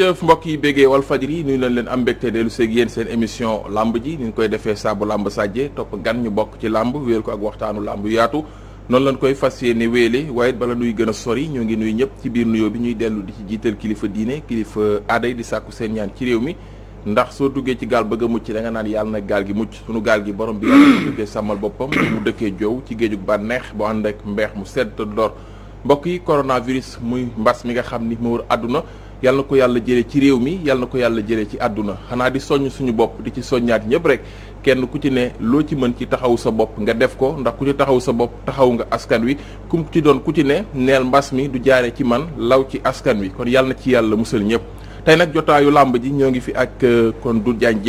jërëjëf mbokk yi béggee Walfadjri nuyu nañ leen am mbégte dellu seeg yéen seen émission lamb ji ni ñu koy defee saabu lamb sàjje topp gan ñu bokk ci lamb wéer ko ak waxtaanu lamb yu yaatu noonu lañ koy fas yéene wéele waaye bala nuy gën a sori ñoo ngi nuyu ñëpp ci biir nuyoo bi ñuy dellu di ci jiital kilifa diine kilifa aaday di sàkku seen ñaan ci réew mi ndax soo duggee ci gaal bëgg a mucc da nga naan yàlla na gaal gi mucc sunu gaal gi borom bi yàlla mu dëkkee sàmmal boppam mu dëkkee jow ci géejug bànneex bu ànd ak mbeex mu sedd te door mbokk yi coronavirus muy mbas mi nga xam ni mu wër àdduna yàlla na ko yàlla jëlee ci réew mi yàlla na ko yàlla jëlee ci àdduna xanaa di soññ suñu bopp di ci soññaat ñëpp rek kenn ku ci ne loo ci mën ci taxawu sa bopp nga def ko ndax ku ci taxawu sa bopp taxawu nga askan wi kum ci doon ku ci ne neel mbas mi du jaare ci man law ci askan wi kon yàlla na ci yàlla musal ñëpp. tey nag jotaayu làmb ji ñoo ngi fi ak kon Doudou Diagne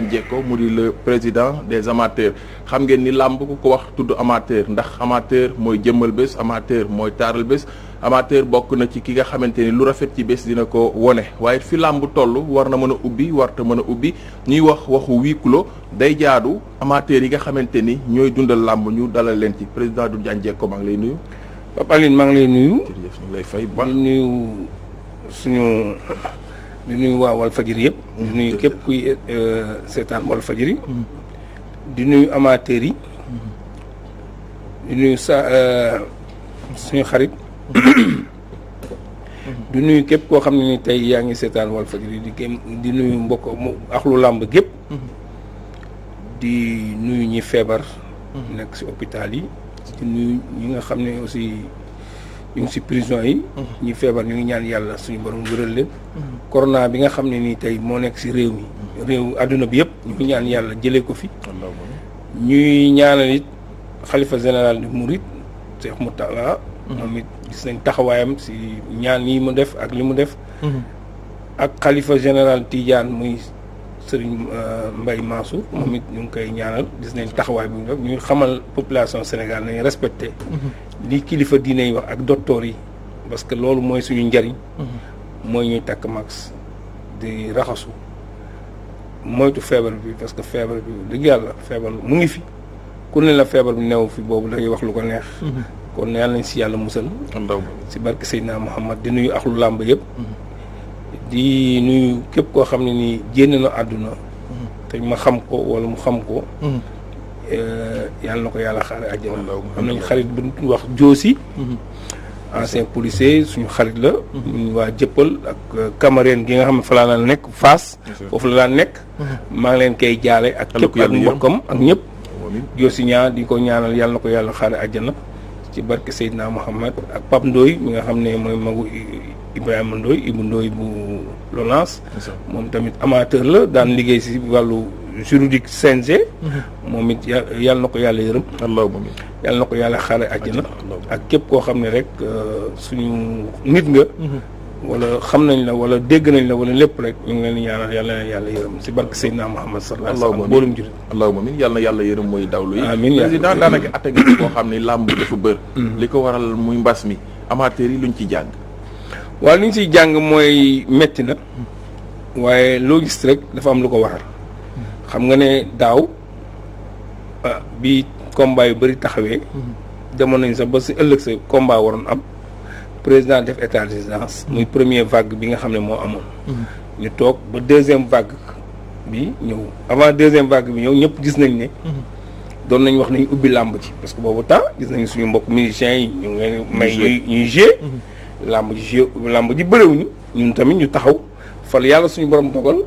Diecko mu di le président des amateurs xam ngeen ni làmb ku ko wax tudd amateur ndax amateur mooy jëmmal bés amateur mooy taaral bés amateur bokk na ci ki nga xamante ni lu rafet ci bés dina ko wone waaye fi làmb toll war na mën a ubbi warta mën a ubbi ñuy wax waxu huis clos day jaadu amateur yi nga xamante ni ñooy dundal làmb ñu dalal leen ci président Doudou Diagne Diecko maa ngi lay nuyu. Pape Aline maa ngi lay nuyu. jërëjëf ñu ngi lay fay di nuyu suñu. di nuyu waa Walfadjri yëpp. di nuyu képp kuy seetaan Walfadjri. di nuyu amateurs yi. di nuyu suñu xarit. di nuyu képp koo xam ne ni tey yaa ngi seetaan Walfadjri di nuyu mbokk axlu làmb gépp di nuyu ñi feebar. nekk ci hôpital yi. di nuyu ñi nga xam ne aussi. ñu ngi ci prison yi. ñi feebar ñu ngi ñaan yàlla suñu borom wéral leen. corona bi nga xam ne nii tey moo nekk ci réew mi réew àdduna bi yëpp ñu ngi ñaan yàlla jëlee ko fi. ñuy ñaanal it xalifa général de Mouride Cheikh Moutalla. moom it gis nañ taxawaayam ci ñaan yi mu def ak li mu def. ak xalifa général Tidiane muy Serigne Mbaye Mansour. moom it ñu ngi koy ñaanal gis nañ taxawaay bi mu def ñuy xamal population Sénégal nañ respecté. li kilifa diine yi wax ak docteur yi parce que loolu mooy suñu njariñ. mooy ñuy takk max di raxasu moytu feebar bi parce que feebar bi dëgg yàlla feebar mu ngi fi ku ne la feebar bi new fi boobu dangay wax lu ko neex. kon yàlla nañ si yàlla musal. si barke Seydina Muhammad di nuyu axlu làmb yëpp. di nuyu képp koo xam ne nii jénn na àdduna. te ma xam ko wala mu xam ko. yàlla na ko yàlla xaare àjjana. am nañ xarit bu ñu wax Joosi. ancien policier suñu xarit la. ñu waa jëppal ak Cameroun gi nga xam ne fa laa nekk Fass. foofu la daan nekk. maa ngi leen koy jaale ak képp ak mbokkam ak ñëpp. Joosi ñaa di ko ñaanal yàlla na ko yàlla xaare àjjana. ci barke Seydina Muhammad ak Pape Ndoye mi nga xam ne mooy magu Ibrahima Ndoye Ibou Ndoye bu Lonase. moom tamit amateur la daan liggéey si wàllu. juridique CNG. moom it yàlla na ko yàlla yërëm. yàlla na ko yàlla xaare àjjana. ak képp koo xam ne rek suñu nit nga. wala xam nañ la wala dégg nañ la wala lépp rek ñu ngi leen di ñaanal yàlla na yàlla yërëm si barke Seydina Muhammad sallallahu alayhi wa sallam mboolum jurit. allahumma amiin yàlla na yàlla yërëm mooy dawlu yi. amiin président daanaka atte nga koo xam ne làmb dafa bër. li ko waral muy mbas mi amateur yi luñ ci jàng. waaw li ñu ciy jàng mooy metti na. waaye loo gis rek dafa am lu ko waral. xam nga ne daaw bi combat yu bëri taxawee. demoon nañ sax ba si ëllëg sa combat waroon am président def état d'urgence muy première vague bi nga xam ne moo amoon. ñu toog ba deuxième vague bi ñëw avant deuxième vague bi ñëw ñëpp gis nañ ne. doon nañ wax nañu ubbi làmb ji parce que boobu temps gis nañ suñu mbokk musiciens yi ñu ngi leen may ñuy jouer. làmb ji bëriwuñu ñun tamit ñu taxaw fal yàlla suñu borom dogal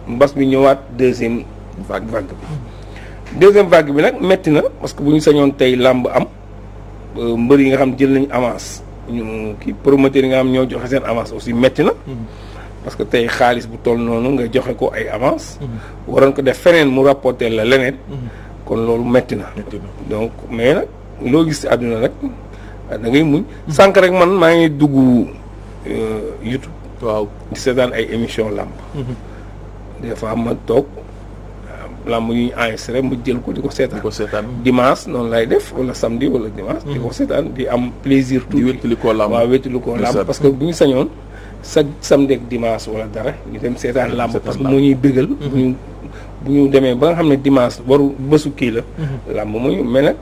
mbas bi ñëwaat deuxième. vague bi deuxième vague bi nag metti na parce que bu ñu sañoon tey làmb am mbër yi nga xam jël nañu avance ñu kii promoteur yi nga xam ñoo joxe seen avance aussi metti na parce que tey xaalis bu toll noonu nga joxe ko ay avance waroon ko def feneen mu rapporter la leneen kon loolu metti na donc mais nag loo gis ci àdduna rek da ngay muñ sànq rek man maa ngi dugg YouTube waaw di seetaan ay émission làmb des fois ma toog lamb yu ñu enregistré mu jël ko di ko seetaan dimanche noonu lay def wala samedi wala dimanche di ko seetaan di am plaisir tout wéttali koo lamb waaw wéttali koo lamb parce que bu ñu sañoon chaque samedi ak dimanche wala dara ñu dem seetaan lamb parce que moo ñuy bégal bu ñu demee ba nga xam ne dimanche waru bésu kii la lamb mooy mais nag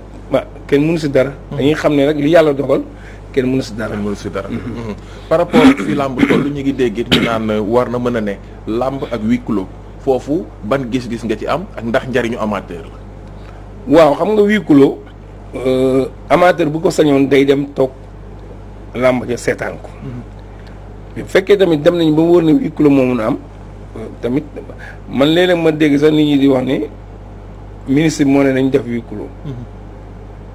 kenn mënu si dara dañuy xam ne rek li yàlla dogal kenn mënu si dara. par rapport ak fi làmb toll ñu ngi dégg ñu naan war na mën a ne làmb ak huis clos foofu ban gis-gis nga ci am ak ndax njariñu amateur la. waaw xam nga huis clos amateur bu ko sañoon day dem toog làmb ja seetaan ko. bu fekkee tamit dem nañ ba mu wër ne huis clos moo mun a am tamit man léeg-léeg ma dégg sax nit ñi di wax ne ministre bi moo ne nañ def huis clos.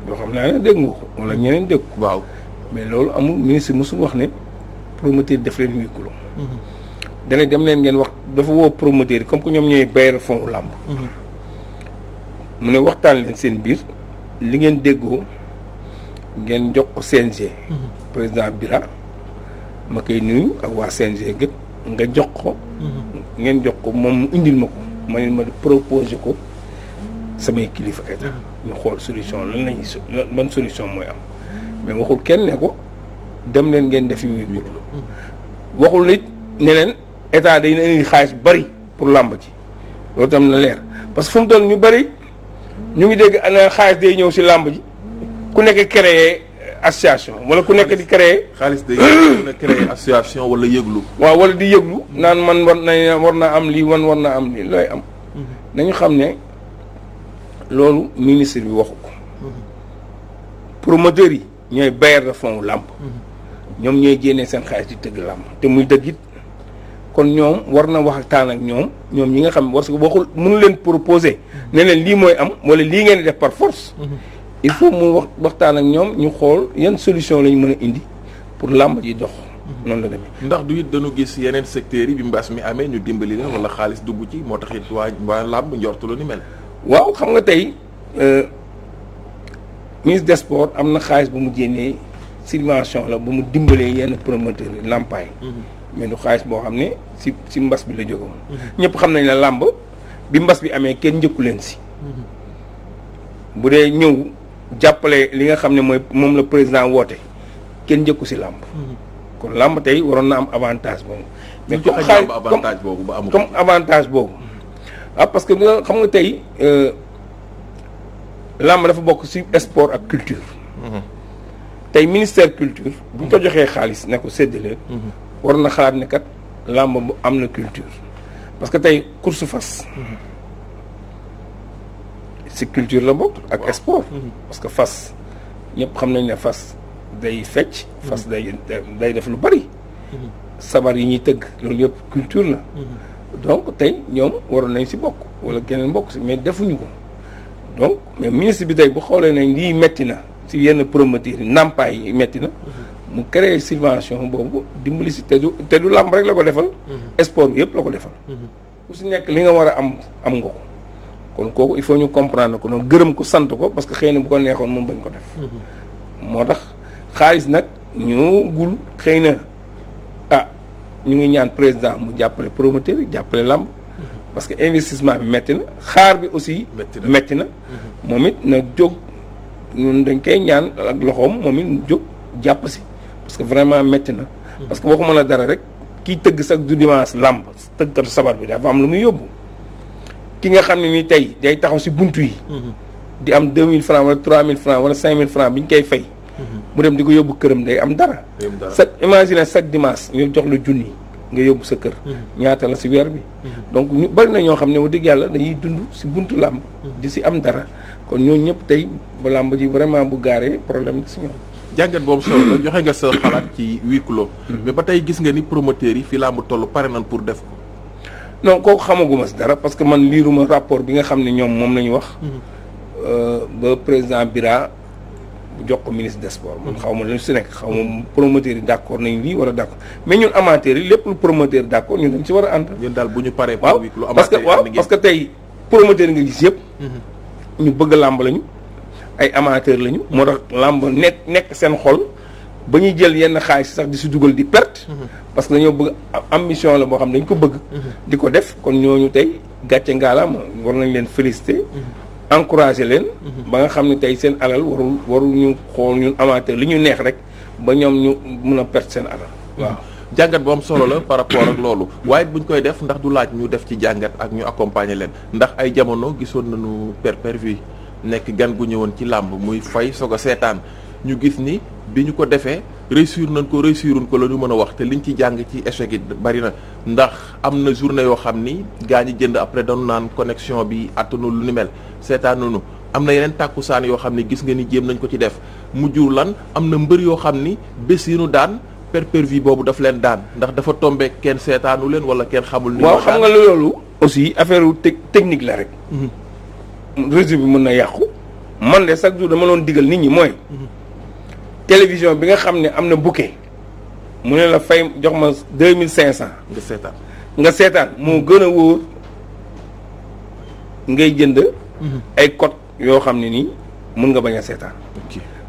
yoo xam naa ne dégg nga ko wala ñeneen dégg ko. waaw mais loolu amul ministre mosul wax ne promoteur def leen huis clos. dana dem leen ngeen wax dafa woo promoteur yi comme que ñoom ñooy bailleur fond làmb. mu ne waxtaan leen seen biir li ngeen déggoo ngeen jox ko CNG. président Bira ma koy nuyu ak waa CNG gëpp nga jox ko. ngeen jox ko moom mu indil ma ko ma ne ma proposé ko samay kilifa état ñu xool solution lan lañuy ban solution mooy am mais waxul kenn ne ko dem leen ngeen def huis clos waxul nit ne leen état day na indi xaalis bari pour làmb ji loolu tam na leer parce que fu mu toll ñu bari ñu ngi dégg ana xaalis day ñëw si làmb ji ku nekk créer association wala ku nekk di créer xaalis day mën a créer association wala yëglu. waaw wala di yëglu naan man war naa am lii war naa am lii looy am nañu xam ne loolu ministre bi waxu ko promoteurs yi ñooy bailleur de fonds làmb ñoom ñooy génnee seen xaalis di tëgg làmb te muy dëgg it kon ñoom war na waxtaan ak ñoom ñi nga xam war si waxul mënu leen proposer ne leen lii mooy am wala lii ngeen di def par force il faut mu waxtaan ak ñoom ñu xool yan solution lañu mën a indi pour làmb ji dox noonu la demee. ndax du it dañu gis yeneen secteurs yi bi mbas mi amee ñu dimbali leen wala xaalis dugg ci moo tax it waa làmb njortu lu ni mel. waaw xam nga tey ministre des sports am na xaalis bu mu génnee subvention la bu mu dimbalee yenn promoteurs yi làmpaay mais du xaalis boo xam ne si mbas bi la jógoon ñëpp xam nañ la làmb bi mbas bi amee kenn njëkku leen si bu dee ñëw jàppale li nga xam ne mooy moom la président woote kenn njëkku si làmb kon làmb tey waroon na am avantage boobu mais comme xaalis avantage boobu ba amul comme avantage boobu parce que xam nga tey làmb dafa bokk ci sport ak culture tey ministère culture bu ñu ko joxee xaalis ne ko séddale war na xalaat ne kat làmb bu am na culture parce que tey course fas ci culture la bokk ak sport parce que fas ñëpp xam nañ ne fas day fecc fas day def lu bari sabar yi ñuy tëgg loolu yëpp culture la donc tey ñoom waroon nañ ci bokk wala keneen bokk ci mais defuñu ko donc mais ministre bi tey bu xoolee nañ lii metti na ci yenn promoteurs yi ndàmpaay yi metti na mu créer subvention boobu dimbali ci te du làmb rek la ko defal sport bi yëpp la ko defal ku ci nekk li nga war a am nga ko kon kooku il faut ñu comprendre ko noonu gërëm ko sant ko parce que xëy na bu ko neexoon moom bañ ko def moo tax xaalis nag ñu gul xëy na ñu ngi ñaan président mu jàppale promoteur yi jàppale làmb parce que investissement bi metti na xaar bi aussi metti na moom it na jóg ñun dañ koy ñaan ak loxoom moom it jóg jàpp si parce que vraiment metti na parce que waxuma la dara rek kiy tëgg sax du dimanche làmb tëggkatu sabar bi dafa am lu muy yóbbu ki nga xam ne ni tey day taxaw si buntu yi di am 2000 francs wala 3000 francs wala 5000 francs bi ñu koy fay mu dem di ko yóbbu këram day am dara imagine chaque dimanche ñu jox la junni nga yóbbu sa kër ñaata la si weer bi donc ñu bari na ñoo xam ne wax dëgg yàlla dañuy dund si buntu làmb di si am dara kon ñooñu ñëpp tey ba làmb ji vraiment bu gaaree problème si ñoom jàngat boobu solo la joxe nga sa xalaat ci huis clos mais ba tey gis nga ni promoteurs yi fi làmb toll pare nañ pour def ko non kooku xamaguma si dara parce que man liiruma rapport bi nga xam ne ñoom moom la ñu wax ba président Bira jox ko ministre des sports man xaw ma lu si nekk xaw ma promoteurs yi d' accord nañ lii wala d' accord mais ñun amateurs yi lépp lu promoteur d' accord ñun dañ si war a ànd. ñun daal bu ñu paree. waaw parce que tey promoteurs yi nga gis yëpp. ñu bëgg làmb lañu ay amateurs lañu. moo tax làmb nekk seen xol ba ñuy jël yenn xaalis sax di si dugal di perte. parce que dañoo bëgg ambition la boo xam dañ ko bëgg. di ko def kon ñooñu tey gàcce ngaalaama war nañ leen féliciter. encouragé leen ba nga xam ne tey seen alal warul ñu xool ñun amateur li ñu neex rek ba ñoom ñu mun a perte seen alal waaw jàngat bu am solo la par rapport ak loolu waaye buñ koy def ndax du laaj ñu def ci jàngat ak ñu accompagner leen ndax ay jamono gisoon nañu perpervi nekk gan gu ñëwoon ci làmb muy fay soog a seetaan ñu gis ni bi ñu ko defee réussir nañ ko réussiruñ ko la ñu mën a wax te liñ ci jàng ci échec yi bari na ndax am na journée yoo xam ni gaa ñi jënd après dañu naan connexion bi attanu lu ni mel seetaan nañu am na yeneen tàkkusaan yoo xam ni gis nga ni jéem nañ ko ci def mujjul lan am na mbër yoo xam ni bés yi nu daan pay-per-view boobu daf leen daan ndax dafa tombé kenn seetaanu leen wala kenn xamul. ni waaw xam nga loolu aussi affaire technique la rek. réseau bi mën na yàqu. man de chaque jour dama doon digal nit ñi mooy. télévision bi nga xam ne am na bouquet mu ne la fay jox ma 2500. nga seetaan moo gën a wóor ngay jënd. ay code yoo xam ne nii mun nga bañ a seetaan.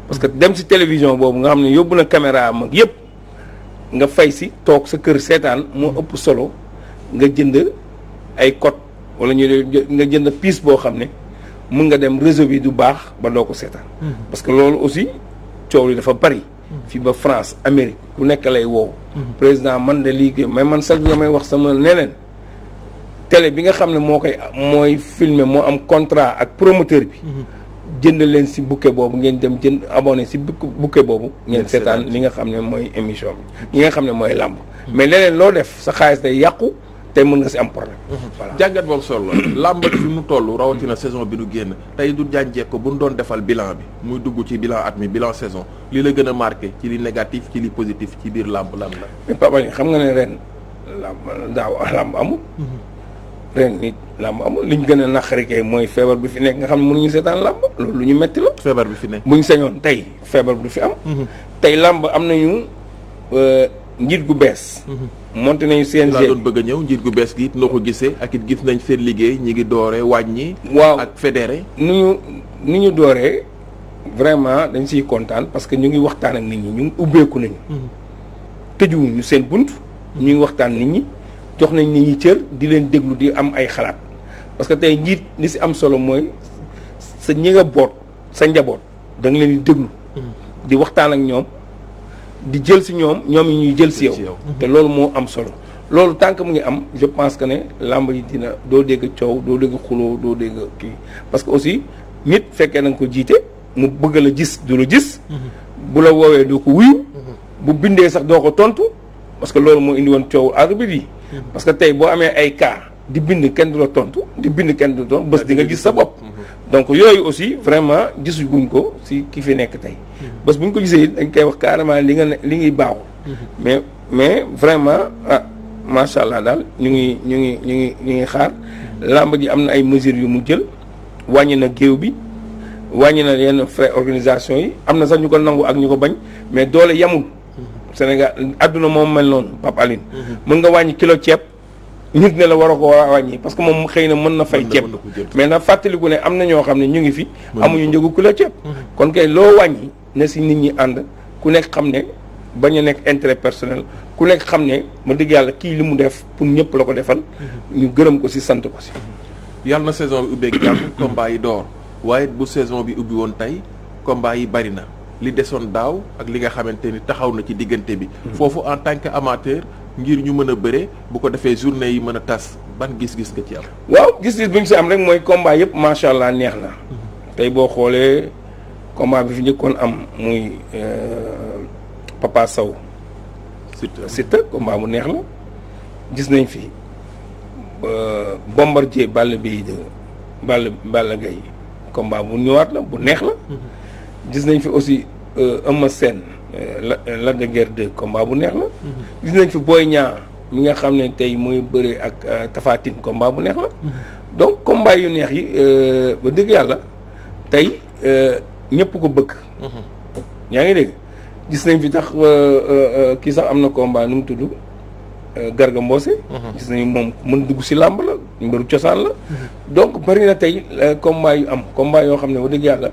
parce que dem ci télévision boobu nga xam ne yóbbu na caméra am ak yëpp nga fay si toog sa kër seetaan moo ëpp solo nga jënd ay code wala nga jënd pièce boo xam ne mun nga dem réseau bi du baax ba doo ko seetaan. parce que loolu aussi coow li dafa bari. fii ba France Amérique ku nekk lay woow président man de lii mais man sax nga may wax sama neneen télé bi nga xam ne mooy filmer moo am contrat ak promoteur bi. jënd leen si bouquet boobu ngeen dem jënd abonné si bouquet boobu ngeen seetaan li nga xam ne mooy émission bi li nga xam ne mooy làmb mais leneen loo def sa xaalis day yàqu te mën nga si am problème. voilà jàngat boobu solo la làmb fi mu toll rawatina saison bi du génn tey du jànjee ko bu ñu doon defal bilan bi muy dugg ci bilan at mi bilan saison li la gën a marqué ci li négatif ci li positif ci biir làmb lan la. mais Papa xam nga ne ren làmb amul. ren nit làmb amul li ñu gën a naqari kay mooy feebar bi fi nekk nga xam ne mënuñu seetaan làmb loolu lu ñu metti la. feebar bi fi nekk buñ sañoon tey feebar bi du fi am. tey làmb am nañu njiit gu bees. monté nañu CNG laa doon bëgg a ñëw njiit gu bees gi it noo ko gisee ak it gis nañ seen liggéey ñi ngi dooree wàññi. waaw ak fédéré. ni ñu dooree vraiment dañ siy kontaan parce que ñu ngi waxtaan ak nit ñi ñu ngi ubbeeku nañu. tëjuwuñu seen bunt. ñu ngi waxtaan nit ñi. jox nañ nit ñi cër di leen déglu di am ay xalaat parce que tey njiit li si am solo mooy sa ñi nga boot sa njaboot da nga leen di déglu. di waxtaan ak ñoom di jël si ñoom yi ñuy jël si yow. te loolu moo am solo loolu tant que mu ngi am je pense que ne làmb yi dina doo dégg coow doo dégg xuloo doo dégg kii parce que aussi nit fekkee na nga ko jiite mu bëgg la gis du la gis. bu la woowee doo ko wuyu. bu bindee sax doo ko tontu parce que loolu moo indi woon coow arbitre yi. parce que tey boo amee ay cas di bind kenn du la tontu di bind kenn du la tontu bés di nga gis sa bopp. donc yooyu aussi vraiment gisuguñ ko si ki fi nekk tey. bés bu ñu ko gisee dañ koy wax carrément li ngi baaxul. mais vraiment ah macha allah daal ñu ngi xaar làmb ji am na ay mesures yu mu jël wàññi na géew bi wàññi na yenn frais organisation yi am na sax ñu ko nangu ak ñu ko bañ mais doole yamul. Sénégal adduna moom mel noonu Pape Aline. mën nga wàññi kilo ceeb nit ne la war a ko war a wàññi parce que moom xëy na mën na fay ceeb mais na fàttaliku ne am na ñoo xam ne ñu ngi fi amuñu njëgu kilo ceeb kon kay loo wàññi na si nit ñi ànd ku nekk xam ne bañ a nekk intérêt personnel ku nekk xam ne ma dëgg yàlla kii li mu def pour ñëpp la ko defal ñu gërëm ko si sant ko si. yàlla na saison bi ubbeeg jàmm combat yi door waaye bu saison bi ubbi woon tey combat yi bari na li desoon daaw ak li nga xamante ni taxaw na ci diggante bi. foofu en tant que amateur ngir ñu mën a bëre bu ko defee journée yi mën a tas ban gis-gis nga ci am. waaw gis-gis bu ñu si am rek mooy combat yëpp macha allah neex na. tey boo xoolee combat bi fi njëkkoon am muy Papa Sow. Siteu combat bu neex la. gis nañ fi Bombardier Balla Gaye combat bu ñëwaat la bu neex la. gis nañ fi aussi Eumeu Sène Lac de Guiers 2 combat bu neex la. gis nañ fi Boy Niang mi nga xam ne tey mooy bëre ak Tapha Tine combat bu neex la. donc combat yu neex yi ba dëgg yàlla tey ñëpp ko bëgg. yaa ngi dégg gis nañ fi tax kii sax am na combat nu mu tudd Garga Mbossé. gis nañu moom mën dugg si làmb la mbiru cosaan la. donc bari na tey combat yu am combat yoo xam ne ba dëgg yàlla.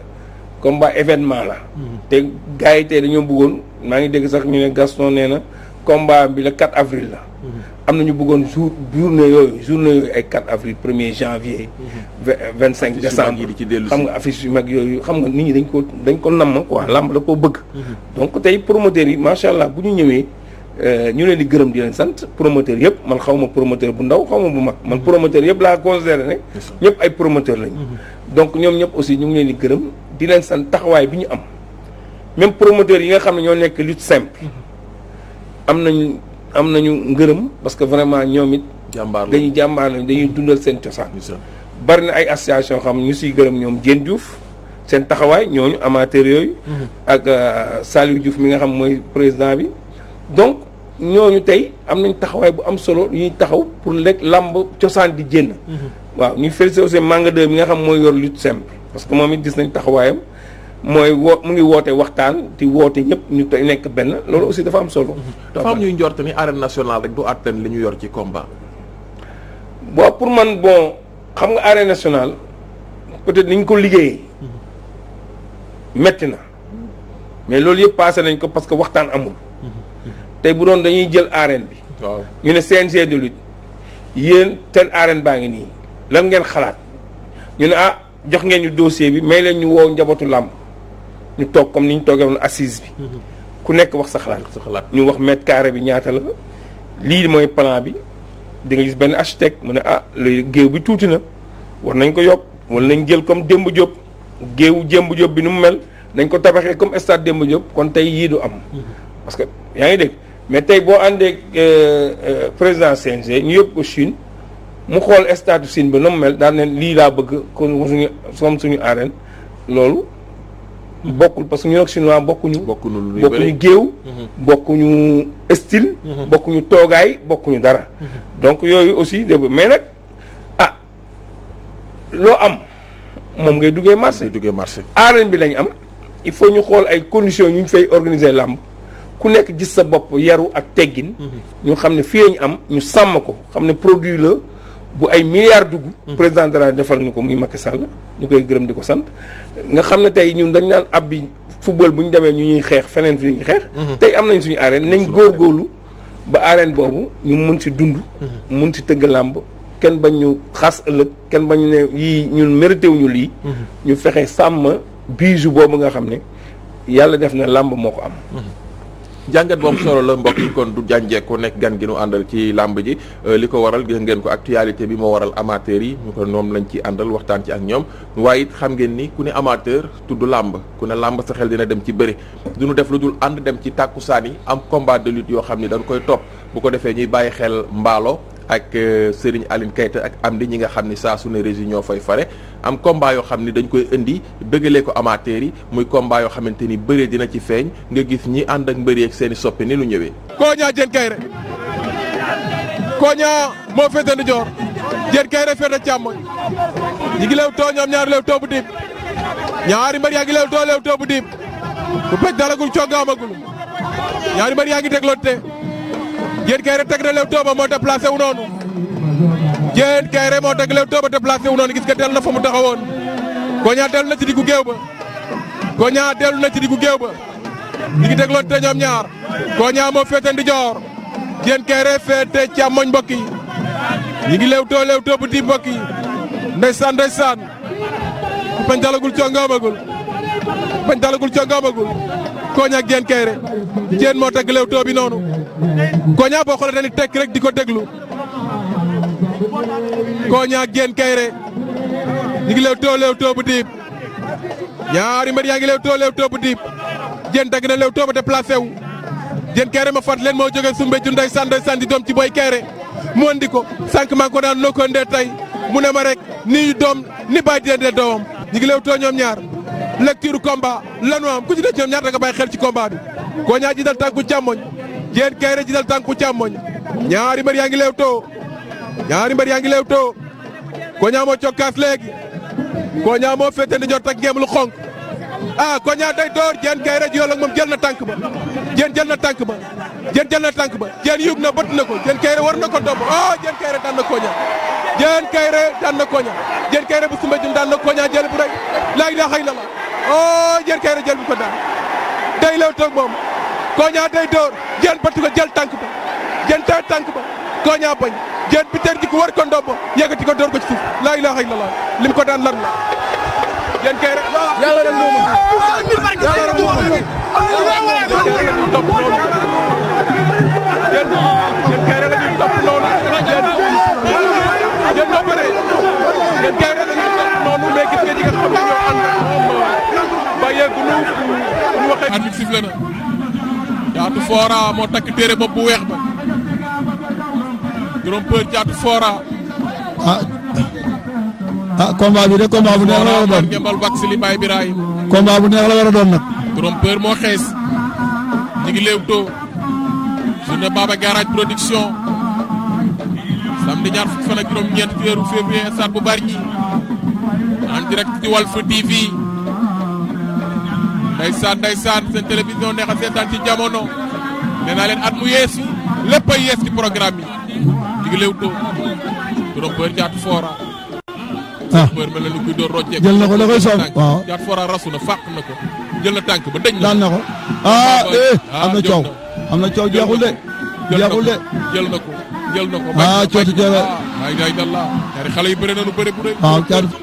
combat événement la. te gars yi tey dañoo bëggoon maa ngi dégg sax ñu ne Gaston nee na combat bi le 4 avril la. am na ñu bëggoon journée yooyu ay 4 avril 1er janvier. 25 décembre xam nga affiche yu mag yooyu xam nga nit ñi dañ ko namm quoi làmb da koo bëgg. donc tey promoteurs yi macha allah bu ñu ñëwee ñu leen di gërëm di leen sant promoteurs yëpp man xaw ma promoteur bu ndaw xaw ma bu mag man promoteur yëpp laa considéré ne. ñëpp ay promoteurs lañu. donc ñoom ñëpp aussi ñu ngi leen di gërëm. di leen sant taxawaay bi ñu am même promoteurs yi nga xam ne ñoo nekk lutte simple am nañu ngërëm parce que vraiment ñoom it dañuy jàmbaar lañ dañuy dundal seen cosaan bari na ay association xam ñu siy gërëm ñoom Diène Diouf seen taxawaay ñooñu amateurs yooyu ak Saliou Diouf mi nga xam mooy président bi donc ñooñu tey am nañ taxawaay bu am solo ñuy taxaw pour lekk làmb cosaan di jénn waaw ñuy félicité aussi Manga 2 mi nga xam mooy yor lutte simple parce que moom it gis nañ taxawaayam mooy mu ngi woote waxtaan di woote ñëpp ñu tey nekk benn loolu aussi dafa am solo. dafa am ñuy njort ni arène nationale rek du àttan li ñu yor ci combat. bon pour man bon xam nga arène nationale peut-être ni ñu ko liggéeyee metti na mais loolu yëpp passé nañ ko parce que waxtaan amul tey bu doon dañuy jël arène bi. waaw ñu ne CNG de lutte yéen ten arène baa ngi nii lan ngeen xalaat ñu ne jox ngeen ñu dossier bi may leen ñu woo njabootu làmb ñu toog comme ni ñu toogee woon assise bi ku nekk wax sa xalaat ñu wax mètre carré bi ñaata la lii mooy plan bi di nga gis benn architecte mu ne léegi géew bi tuuti na war nañ ko yokk wala nañ jël comme Demba Diop géewu Demba Diop bi nu mu mel nañ ko tabaxee comme stade Demba Diop kon tey yii du am parce que yaa ngi dégg mais tey boo àndee président CNG ñu yóbbu ko Chine mu xool stade Chine ba na mu mel daal ne lii laa bëgg comme suñu arène loolu bokkul parce que ñu nag chinois bokkuñu géew bokkuñu style bokkuñu toogaay bokkuñu dara donc yooyu aussi dé mais nag loo am moom ngay duggee marché arène bi lañ am il faut ñu xool ay conditions ñu fay organiser làmb ku nekk gis sa bopp yaru ak teggin ñu xam ne fii lañu am ñu sàmm ko xam ne produit la bu ay milliards dugg président de la defal ñu ko muy Macky Sall ñu koy gërëm di ko sant nga xam ne tey ñun dañ naan ab bi football bu ñu demee ñu ñuy xeex feneen fi ñuy xeex tey am nañ suñu arène nañ góorgóorlu ba arène boobu ñu mun si dund mun si tëgg làmb kenn bañ ñu xas ëllëg kenn bañ ne yii ñun mérité wuñu lii ñu fexe sàmm bijou boobu nga xam ne yàlla def na làmb moo ko am jàngat boobu solo la mbokk yi kon du jànjeeku nekk gan gi nu àndal ci làmb ji li ko waral gis ngeen ko actualité bi moo waral amateur yi ñu ko ñoom lañ ci àndal waxtaan ci ak ñoom waaye it xam ngeen ni ku ne amateur tudd làmb ku ne làmb sa xel dina dem ci bëri du ñu def lu dul ànd dem ci tàkkusaan yi am combat de lutte yoo xam ni dañ koy topp bu ko defee ñuy bàyyi xel mbaalo ak Serigne Aline Keita ak Amdi ñi nga xam ni saa su ne régi ñoo fay fare am combat yoo xam ni dañ koy indi bëggalee ko amateurs yi muy combat yoo xamante ni bëree dina ci feeñ nga gis ñi ànd ak mbëri ak seen i soppe ni lu ñëwee. Koña Diène Kaïré Koña moo féete ndijoor Diène Kaïré féete càmmoñ ñi ngi leew too ñoom ñaari leew too bu diib ñaari mbër yaa ngi leew too bu diib bu pej dalagul coogaamagul ñaari mbër yaa ngi tegloote Diène Kaïré teg na leew too ba moo déplacé wu noonu Diène Kaïré moo teg leew too ba déplacé wu noonu gis nga dellu na fa mu taxawoon Koña dellu na ci diggu géew ba Koña dellu na ci diggu géew ba ñi ngi tegloote ñoom ñaar Koña moo féete ndijoor Diène Kaïré féete càmmoñ mbokk yi ñi ngi leew too bu diib mbokk yi ndeysaan bañ dalagul congaamagul Koña ak Diène Kaïré Diène moo teg leew too bi noonu Koña boo xoolee dañuy tekk rek di ko déglu Koña ak Diène Kaïré ñu ngi leew too bu diib ñaari mbër yaa ngi leew too bu diib Diène teg na leew too ba déplacé wu Diène Kaïré ma fat leen moo jógee Soumbédioune ndeysaan di doom ci Boy Kaïré mu andi ko sànq maa ngi ko daan noo ko ndee tey mu ne ma rek ni doom ni bàyyi Diène doomam ñu ngi leew too ñoom ñaar lecture combat lanu am ku ci def ñoom ñaar da nga bàyyi xel ci combat bi Koña jiital tànku càmmoñ Diène Kaïré jiital tànku càmmoñ ñaari mbër yaa ngi leew too Koña moo cokkaas léegi Koña moo féete ndi jot ak ngeem lu xonk Koña day door Diène Kaïré ji yool ak moom jël na tànk ba jël na tànk ba Diène yóbbu na bëtt na ko Diène Kaïré war na ko domb Diène Kaïré daan na Koña Diène Kaïré bu Soumbédioune daan na Koña jël bu rëy laa ilaaha illallaah Diène Kaïré jël bu ko daan day leew toog moom Koña day door Diène bëtt ko jël tànk ba Diène tey tànk ba Koña bañ Diène bi tër di ko war ko ndombo yëkkati ko door ko ci suuf laa ilaaha illallaah lim ko daan lan la Diène Kaïré yàlla rek moo mën topp noonu Diène Kaïré la ñuy topp noonu Diène moo bëre Diène Kaïré la ñuy topp noonu mais gis nga ñi nga xam ne ñoo ànd moom ba yegg ñu waxee arbitre sifflé na Thiatou Fora moo takk téere bopp bu weex ba trompeur Thiatou Fora combat bi de combat bu neex la war a doon ngembal wax li Baye Birahim combat bu neex la war a doon nag trompeur moo xees ñu ngi Leewtoo journée Baba Garage production samedi ñaar fukki fan ak juróom-ñeent ci weeru février stade bu Bargny en direct ci Walf TV ndeysaan seen télévision neex a seetaan ci jamono nee naa leen at mu yees yi lépp ay yees ci programme yi ñu ngi Leewtoo trompeur Thiatou Fora trompeur mel na lu kuy door rocceeku jël na ko da koy soof waaw Thiatou Fora rasu na fàq na ko jël na tànk ba dëj na daan na ko am na coow jeexul de jël na ko cooti jeewe ay day dalla ñaari xale yi bëre nañu bëre bu rëy waaw Thiatou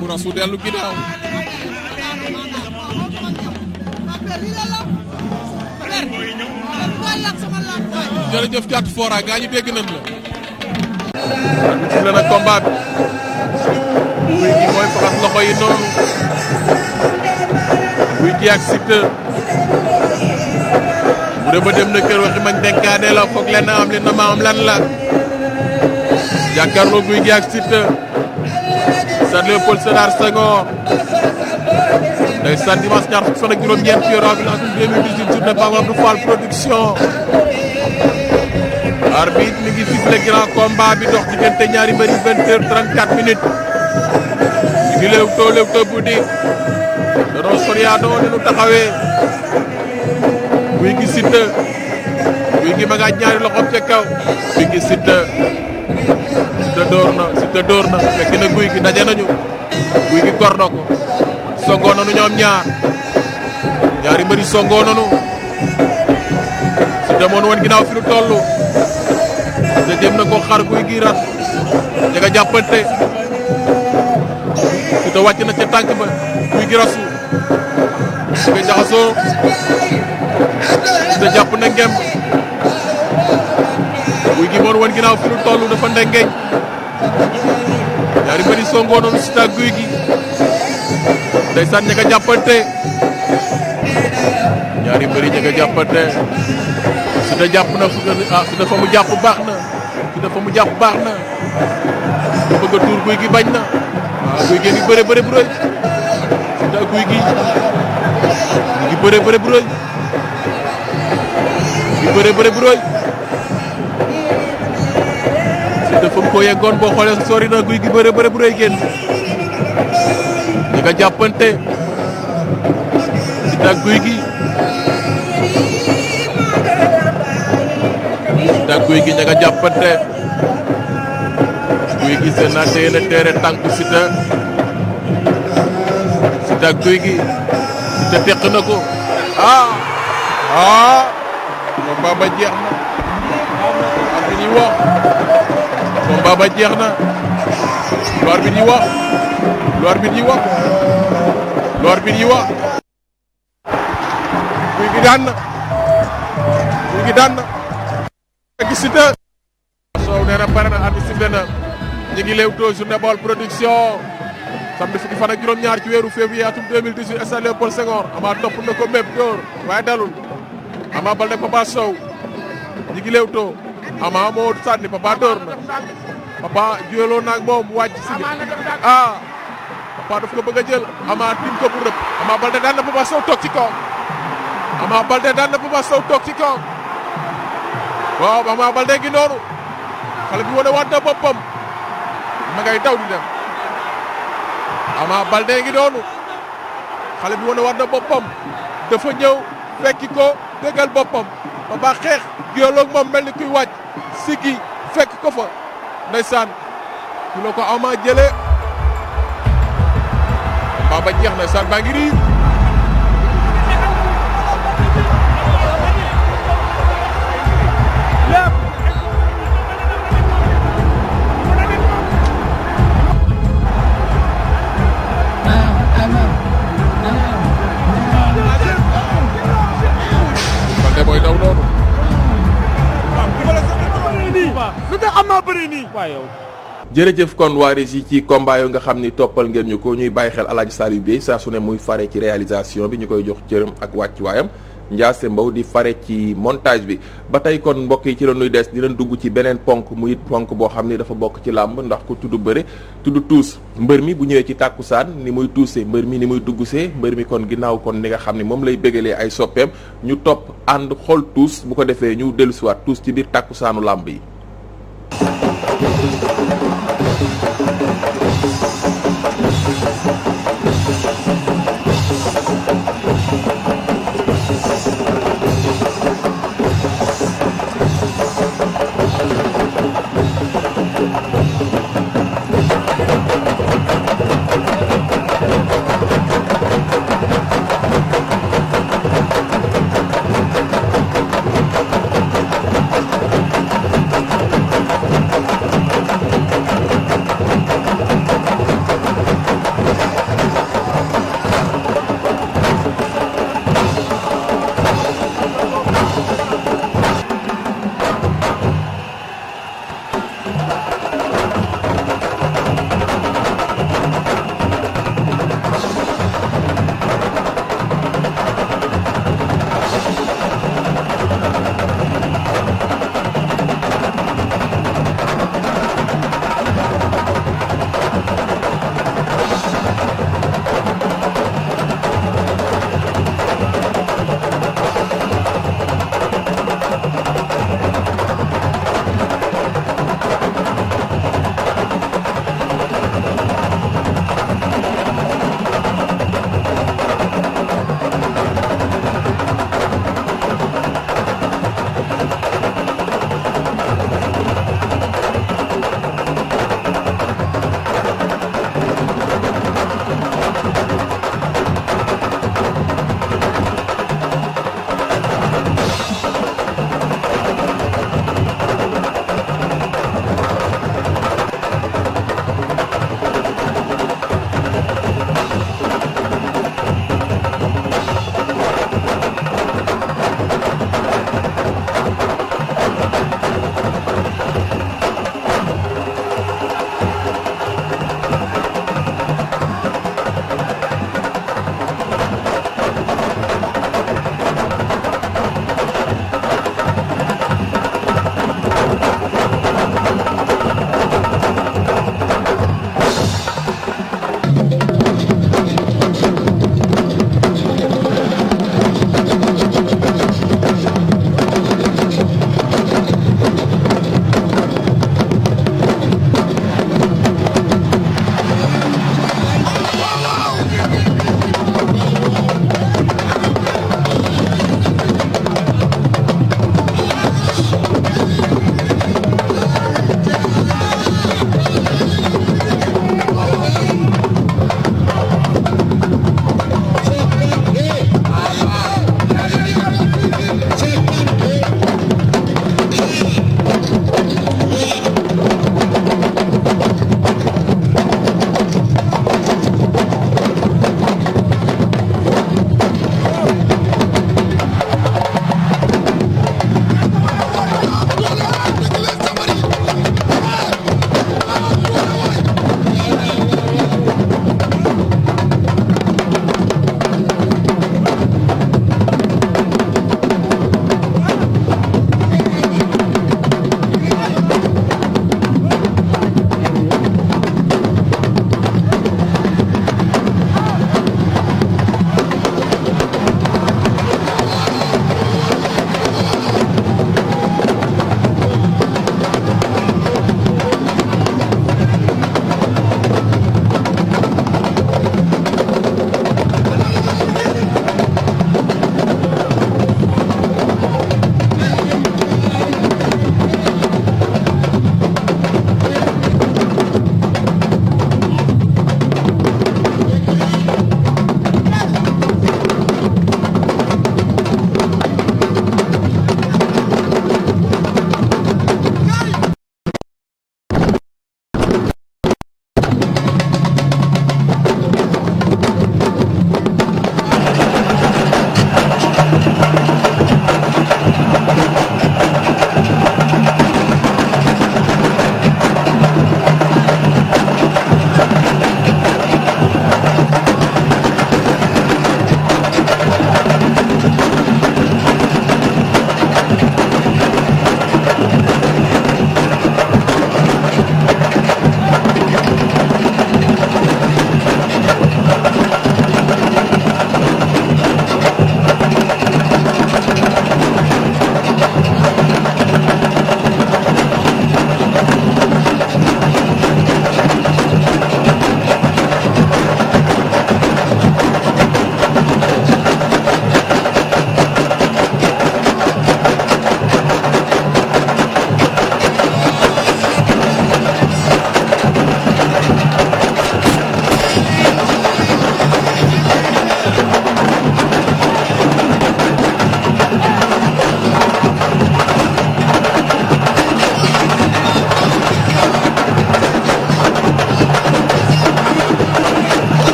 mu rasu dellu ginnaaw jërëjëf Thiatou Fora gaa ñu dégg nañ la gis na nag combat bi Gouye Gui mooy faxas loxo yi noonu Gouye Gui ak Siteu bu dee ba dem na kër waxi mañ denkaane la foog leen am li na ma am lan la jàkkaarloo Gouye Gui ak Siteu stade Léopold Sédar Senghor ndeysaan dimanche ñaar fukki fan ak juróom-ñeent ci avril atum 2018 journée Pape Abdou Fall production arbitre mi ngi sifflé grand combat bi dox diggante ñaari mbëri 20h34 minutes ñu ngi Leewtoo bu di danoo soriyaanoo ni nu taxawee Gouye Gui Siteu Gouye Gui ma nga ñaari loxoom ca kaw Gouye Gui Siteu door na fekk na Gouye Gui daje nañu Gouye Gui gor na ko songoo nanu ñoom ñaari mbëri songoo nanu Siteu moon woon ginnaaw fi lu tollu te jëm na ko xar Gouye Gui rat ña nga jàppante Siteu wàcc na ca tànk ba Gouye Gui rasu nga jaxasoo Siteu jàpp na ngemb Gouye Gui moon woon ginnaaw fi lu tollu dafa ndengeñ ñaari mbëri songoo noonu Siteu ak Gouye Gui ndeysaan ña nga jàppante ñaari mbëri ña nga jàppante Siteu jàpp na Siteu fa mu jàpp baax na Siteu fa mu jàpp baax na da bëgg a tuur Gouye Gui bañ na Gouye Gui ngi bëre bu rëy Siteu Gouye Gui ngi bëre bu rëy Siteu fa mu ko yeggoon boo xoolee sori na Gouye Gui bëre bu rëy génn ñi nga jàppante Siteu Gouye Gui Gouye Gui ña nga jàppante Gouye Gui seen naa téye na teere tànku Siteu Gouye Gui Siteu teq na ko combat ba jeex na ar bi ñuy wax combat ba jeex na loor bi ñuy wax Gouye Gui daan na gis Siteu Sow nee na pare na arbitre sifflé na ñu ngi Leewtoo journée Baol production samedi fukki fan ak juróom-ñaar ci weeru février atum 2018 stade Léopold Senghor Ama topp na ko mépp dóor waaye dalul Ama Baldé Papa Sow ñu ngi Leewtoo Ama moo sànni Papa dóor na Papa juyaloo naag moom wàcc si Papa daf ko bëgg a jël Ama tim ko bu rëpp Ama Baldé daan na Papa Sow toog ci kaw waaw Ama Baldé gi noonu xale bi wane waat na boppam ma ngay daw di dem Ama Baldé gi noonu xale bi wane waat na boppam dafa ñëw fekki ko dëggal boppam Papa xeex géoloog moom mel ni kuy wàcc sigi fekk ko fa ndeysaan ku la ko Ama jëlee ba jeex na saan baa ngi riir Baldé mooy daw noonu lu tax Ama bëri nii waaw yow jërëjëf kon waa Régie ci combat yo nga xam ni toppal ngeen ñu ko ñuy bàyyi xel Alaaji Saliou Bey saa su ne muy fare ci réalisation bi ñu koy jox cëram ak wàccuwaayam Ndiasse Mbow di fare ci montage bi ba tey kon mbokk yi ci la nuy des dinañ dugg ci beneen ponk muy ponk boo xam ni dafa bokk ci làmb ndax ku tudd bëre tudd tuus mbër mi bu ñëwee ci tàkkusaan ni muy tuusee mbër mi ni muy duggsee mbër mi kon ginnaaw kon ni nga xam ni moom lay bégalee ay soppeem ñu topp ànd xool tuus bu ko defee ñu dellusiwaat tuus ci biir tàkkusaanu làmb yi.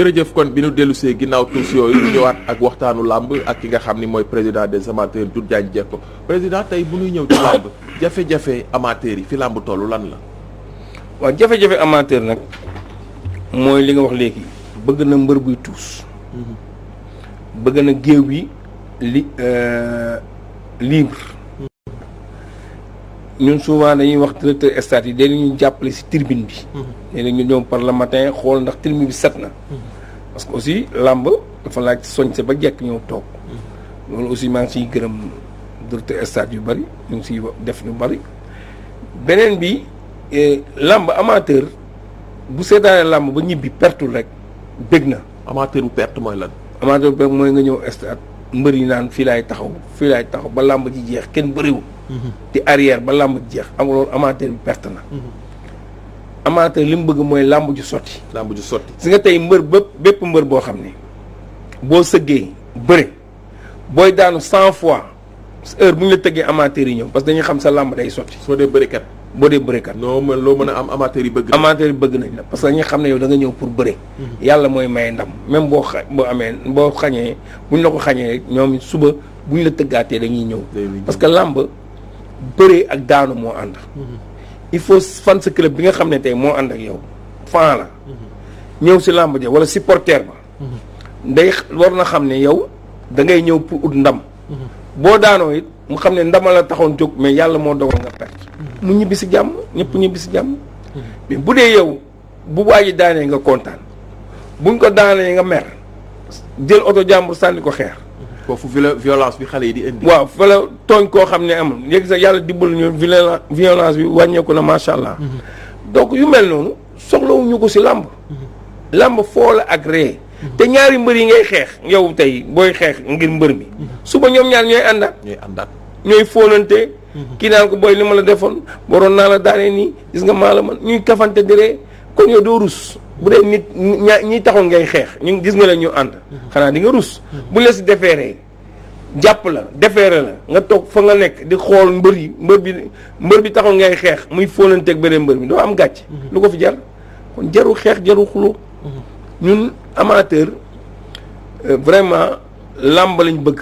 jërëjëf kon bi nu dellusee ginnaaw tuus yooyu ñu ñëwaat ak waxtaanu làmb ak ki nga xam ni mooy président des amateurs Doudou Diagne Diecko président tey bu ñuy ñëw ci làmb jafe-jafe amateurs yi fi làmb tollu lan la. waaw jafe-jafe amateur nag mooy li nga wax léegi bëgg na mbër buy tuus bëgg na géew bi libre ñun souvent dañuy wax directeur stade yi dañuy jàppale ci tribune bi léegi ñu ñëw par le matin xool ndax tribune bi set na parce que aussi làmb dafa laaj soñse ba jekk ñëw toog loolu aussi maa ngi ciy gërëm directeur stade yu bari ñu ngi ciy def ñu bari beneen bi làmb amateur bu seetaanee làmb ba ñibbi pertul rek dégg na. amateur bu perte mooy lan. amateur bu perte mooy nga ñëw stade mbër yi naan fii laay taxaw ba làmb ji jeex kenn bëriwul. di arrière ba làmb ji jeex am loolu amateur bi perte na. amateur li mu bëgg mooy làmb ju sotti. làmb ju sotti. si nga tey mbër bépp mbër boo xam ne boo sëggee bëre booy daanu 100 fois heure bu ñu la tëggee amateur yi ñëw parce que dañuy xam sa làmb day sotti. soo dee bërekat. boo dee bërekat. loo mën a am amateur yi bëgg nañ. amateur yi bëgg nañ la parce que dañuy xam ne yow da nga ñëw pour bëre. yàlla mooy maye ndam même boo xañee buñ la ko xañee rek ñoom suba buñ la tëggaatee dañuy ñëw. parce que làmb bëree ak daanu moo ànd. il faut fan sa club bi nga xam ne tey moo ànd ak yow fan la. ñëw si làmb ja wala supporter ba. day war na xam ne yow da ngay ñëw pour ut ndam. boo daanoo it mu xam ne ndama la taxoon jóg mais yàlla moo dogal nga perte. mu ñibbi si jàmm ñëpp ñibbi si jàmm. mais bu dee yow bu waa ji daanee nga kontaan buñ ko daanee nga mer jël oto jàmbur sànni ko xeer. foofu violence bi xale yi di indi. waaw fa la tooñ koo xam ne amul yéeg sax yàlla dimbal ñu violence bi wàññeeku na macha allah. donc yu mel noonu soxlawuñu ko si làmb. làmb foo la ak ree. te ñaari mbër yi ngay xeex yow tey booy xeex ngir mbër mi. suba ñoom ñaar ñooy àndaat. ñooy fóonante. kii naan ko booy li ma la defoon waroon naa la daanee nii gis nga maa la man ñuy kafante di ree kon yow doo rus bu dee nit ñi taxoon ngay xeex ñu gis nga leen ñu ànd. xanaa di nga rus. bu la si defeeree jàpp la defeere la nga toog fa nga nekk di xool mbër bi taxoon ngay xeex muy fóonanteeg beneen mbër bi doo am gàcc. lu ko fi jar kon jaru xeex jaru xuloo ñun amateur vraiment làmb lañ bëgg.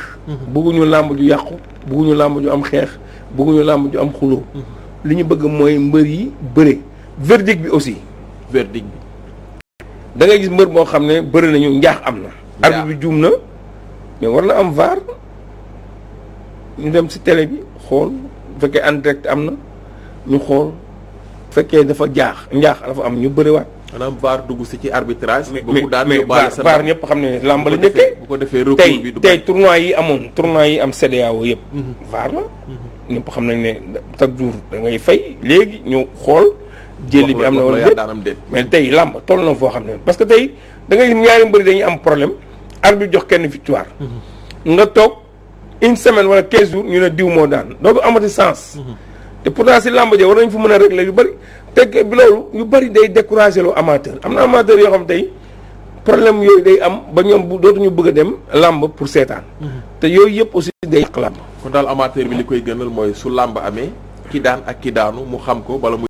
bëgguñu làmb ju yàqu bëgguñu làmb ju am xeex bëgguñu làmb ju am xuloo li ñu bëgg mooy mbër yi bëre. verdict bi aussi. verdict bi. da ngay gis mbër boo xam ne bëri nañu njaax am na. arbitre bi juum na mais war na am VAR ñu dem ci télé bi xool bu fekkee en direct am na ñu xool bu fekkee dafa njaax dafa am ñu bëriwaat. maanaam VAR dugg ci arbitrage. mais VAR ñëpp xam ne làmb la njëkkee. bu ko defee recours bi du tey tournoi yi am CEDEAO yëpp. VAR la. ñëpp xam nañ ne chaque jour da ngay fay léegi ñu xool. jëli bi am na wala déet mais tey làmb toll na foo xam ne parce que tey da ngay ñaari mbëri dañuy am problème arbitre jox kenn victoire. nga toog une semaine wala 15 jours ñu ne diw moo daan dootu amati sens. te pourtant si làmb ja war nañ fa mën a régler yu bëri te bi loolu yu bëri day décourager loo amateur am na amateur yoo xam tey problème yooyu day am ba ñoom dootuñu bëgg a dem làmb pour seetaan. te yooyu yëpp aussi day yàq làmb. kon daal amateur bi li koy gënal mooy su làmb amee ki daan ak ki daanu mu xam ko bala